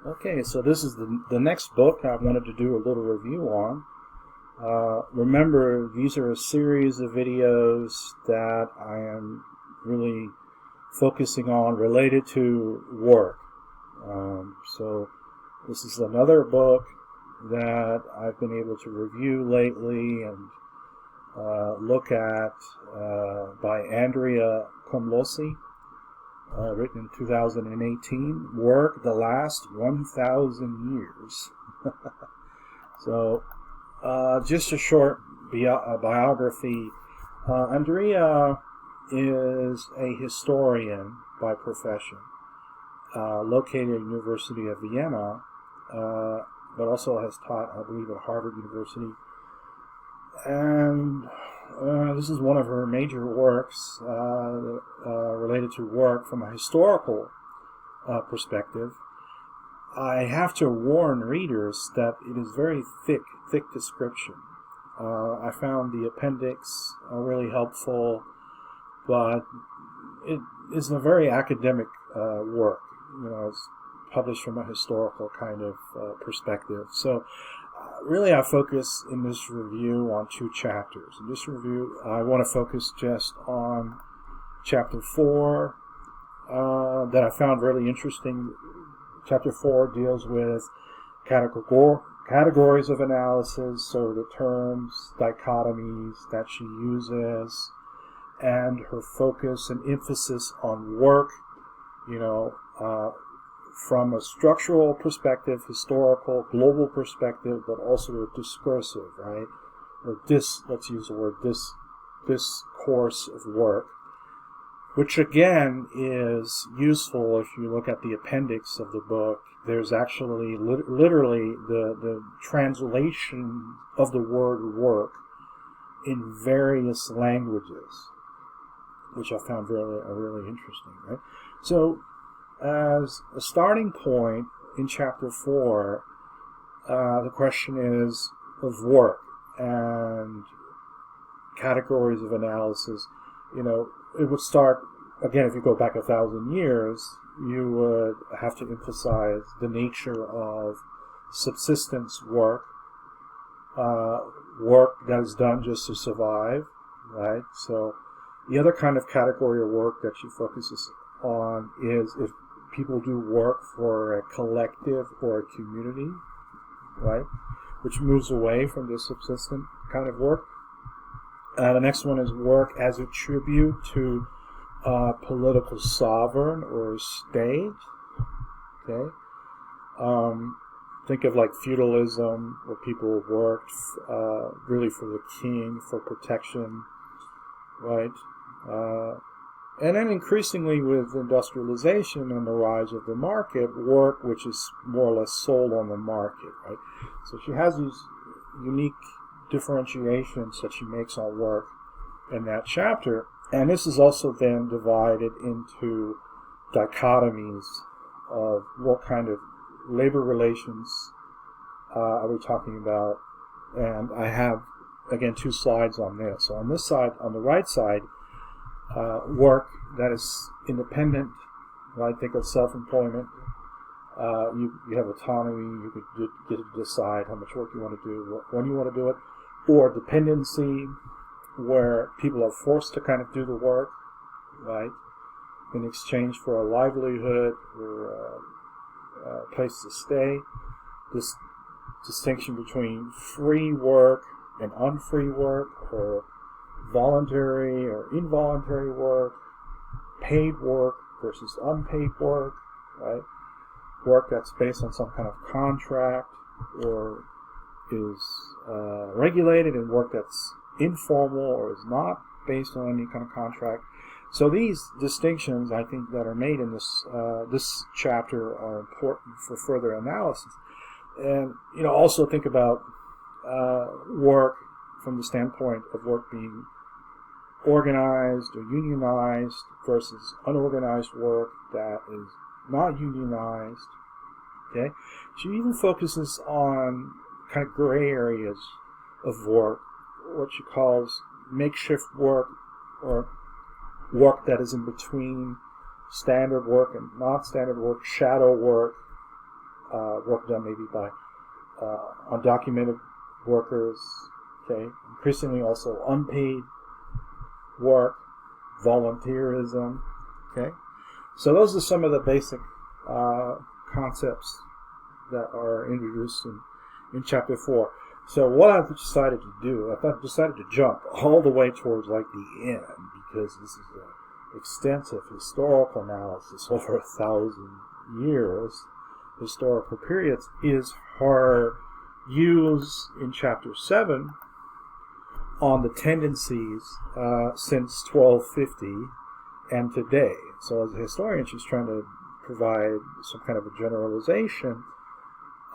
Okay, so this is the next book I wanted to do a little review on. Remember, these are a series of videos that I am really focusing on related to work. So this is another book that I've been able to review lately and look at by Andrea Komlosy, written in 2018, Work the Last 1,000 Years. So just a short biography. Andrea is a historian by profession, located at the University of Vienna, but also has taught, I believe, at Harvard University. And this is one of her major works related to work from a historical perspective. I have to warn readers that it is very thick description. I found the appendix really helpful, but it is a very academic work. It's published from a historical kind of perspective. So really I focus in this review on two chapters. In this review, I want to focus just on chapter 4 that I found really interesting. Chapter 4 deals with categories of analysis, so the terms, dichotomies that she uses, and her focus and emphasis on work, from a structural perspective, historical, global perspective, but also a discursive, right? Or let's use the word discourse of work, which again is useful if you look at the appendix of the book. There's actually literally the translation of the word work in various languages, which I found really interesting, right? So as a starting point in chapter 4, the question is of work and categories of analysis. It would start, again, if you go back 1,000 years, you would have to emphasize the nature of subsistence work, work that is done just to survive, right? So the other kind of category of work that she focuses on is if people do work for a collective or a community, right, which moves away from the subsistent kind of work. The next one is work as a tribute to political sovereign or state. Okay, think of like feudalism, where people worked really for the king, for protection, right? And then increasingly with industrialization and the rise of the market, work which is more or less sold on the market, right? So she has these unique differentiations that she makes on work in that chapter. And this is also then divided into dichotomies of what kind of labor relations are we talking about. And I have, again, 2 slides on this. So on this side, on the right side, work that is independent, right? Think of self-employment. You have autonomy. You could get to decide how much work you want to do, when you want to do it. Or dependency, where people are forced to kind of do the work, right, in exchange for a livelihood or a place to stay. This distinction between free work and unfree work, or voluntary or involuntary work, paid work versus unpaid work, right? Work that's based on some kind of contract or is regulated, and work that's informal or is not based on any kind of contract. So these distinctions, I think, that are made in this chapter are important for further analysis. And also think about work from the standpoint of work being organized or unionized versus unorganized work that is not unionized. Okay, she even focuses on kind of gray areas of work, what she calls makeshift work, or work that is in between standard work and non-standard work, shadow work, work done maybe by undocumented workers, okay, increasingly also unpaid work, volunteerism, okay. So those are some of the basic concepts that are introduced in chapter 4. So what I've decided to do, I've decided to jump all the way towards like the end, because this is an extensive historical analysis over 1,000 years, historical periods, is her use in chapter 7 on the tendencies since 1250 and today. So as a historian, she's trying to provide some kind of a generalization.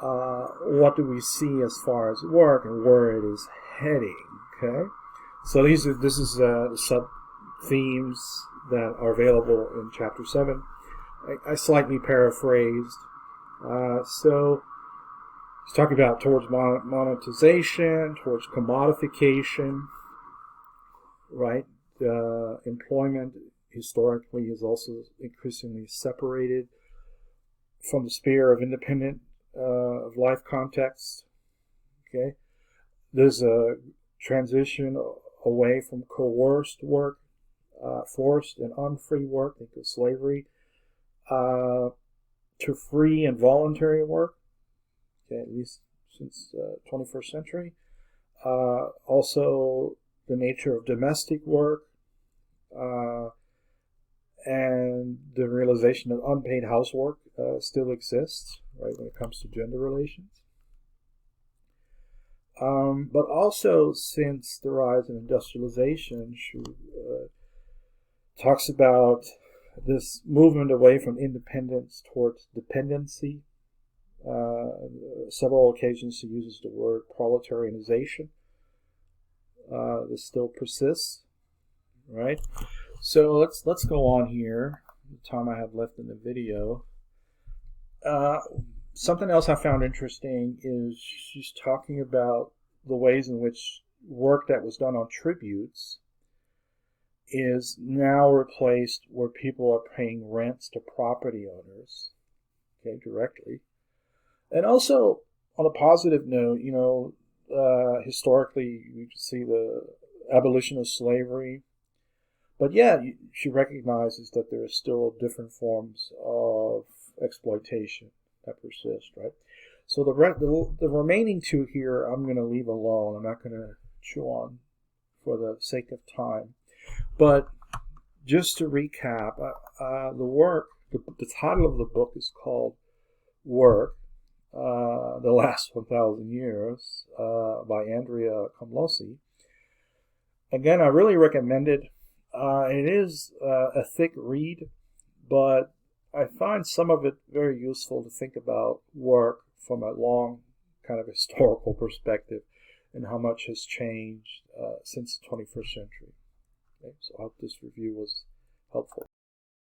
What do we see as far as work and where it is heading? Okay, so this is the sub themes that are available in chapter 7. I slightly paraphrased. So he's talking about towards monetization, towards commodification, right? Employment historically is also increasingly separated from the sphere of independent of life context. Okay, there's a transition away from coerced work, forced and unfree work, think of slavery, to free and voluntary work. Okay, at least since 21st century. Also, the nature of domestic work, and the realization that unpaid housework still exists, right, when it comes to gender relations. But also, since the rise in industrialization, she talks about this movement away from independence towards dependency. Several occasions she uses the word proletarianization. This still persists, right? So let's go on here. The time I have left in the video. Something else I found interesting is she's talking about the ways in which work that was done on tributes is now replaced where people are paying rents to property owners, okay, directly. And also, on a positive note, historically, you see the abolition of slavery. But yeah, she recognizes that there are still different forms of exploitation that persist, right? So the remaining two here, I'm going to leave alone. I'm not going to chew on for the sake of time. But just to recap, the title of the book is called Work, The Last 1,000 Years, by Andrea Komlosy. Again, I really recommend it. It is a thick read, but I find some of it very useful to think about work from a long kind of historical perspective and how much has changed since the 21st century. Okay, so I hope this review was helpful.